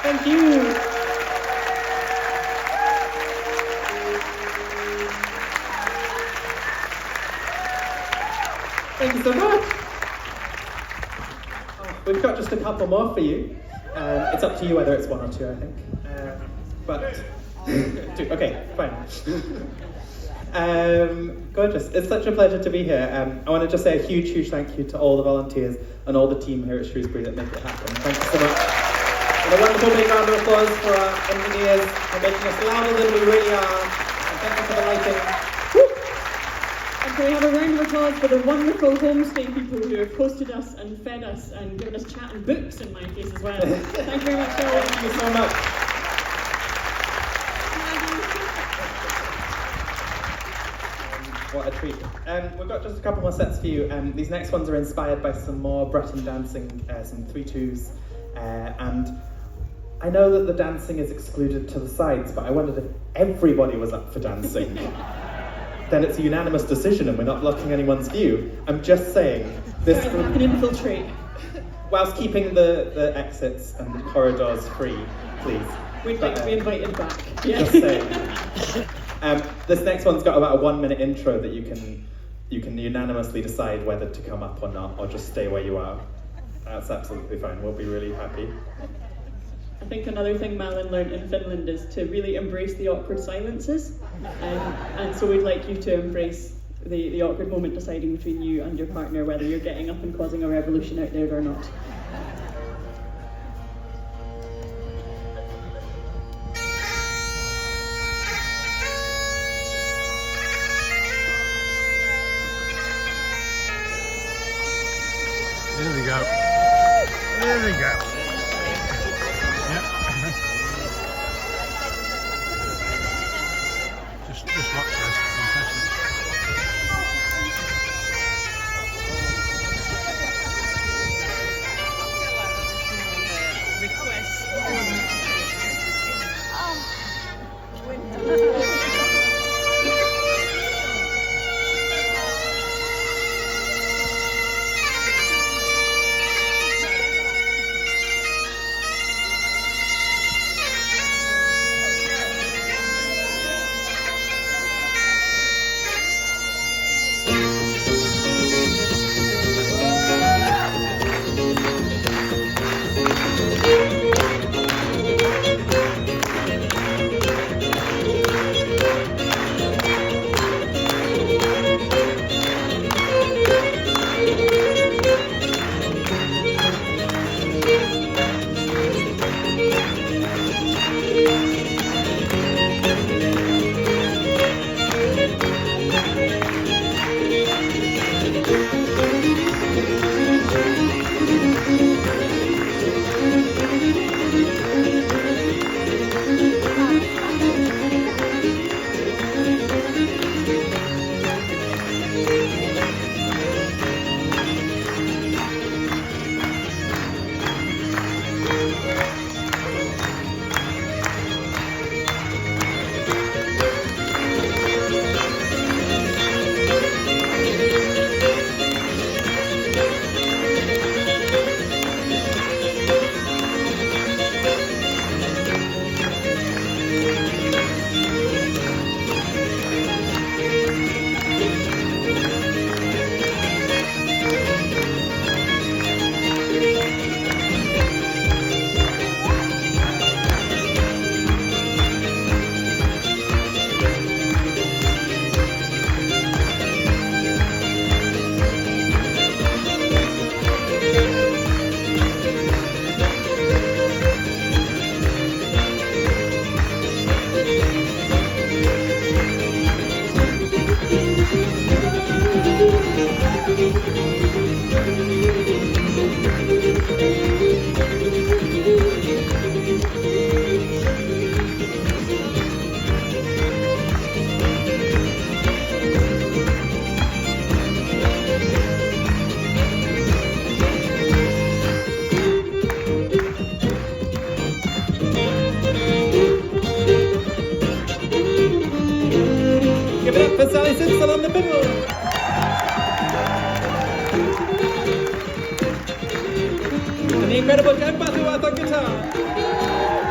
Thank you. Thank you so much. We've got just a couple more for you. It's up to you whether it's one or two, I think. But two. Okay, fine. Gorgeous. It's such a pleasure to be here. I want to just say a huge thank you to all the volunteers and all the team here at Shrewsbury that make it happen. Thank you so much. And a wonderful big round of applause for our engineers for making us louder than we really are. And thank you for the lighting. Woo! And can we have a round of applause for the wonderful homestay people who have hosted us and fed us and given us chat and books in my case as well. Thank you very much, Phil. Thank you so much. What a treat. We've got just a couple more sets for you. These next ones are inspired by some more Breton dancing, some 3/2s. And I know that the dancing is excluded to the sides, but I wondered if everybody was up for dancing. Then it's a unanimous decision and we're not blocking anyone's view. I'm just saying this I can infiltrate. whilst keeping the exits and the corridors free, please. We'd like to be invited back. Just saying. This next one's got about a 1 minute intro that you can unanimously decide whether to come up or not, or just stay where you are. That's absolutely fine. We'll be really happy. I think another thing Malin learned in Finland is to really embrace the awkward silences. And so we'd like you to embrace the awkward moment deciding between you and your partner whether you're getting up and causing a revolution out there or not. There we go. There we go. Yep. just watch this. Fantastic. Simpson on the fiddle. And the incredible Jenn Butterworth on guitar.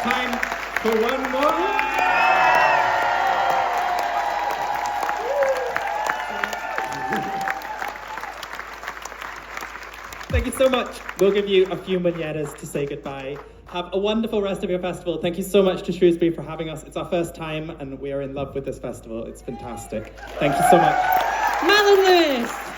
time for one more. Thank you so much. We'll give you a few manieras to say goodbye. Have a wonderful rest of your festival. Thank you so much to Shrewsbury for having us. It's our first time and we are in love with this festival. It's fantastic. Thank you so much. Malin Lewis!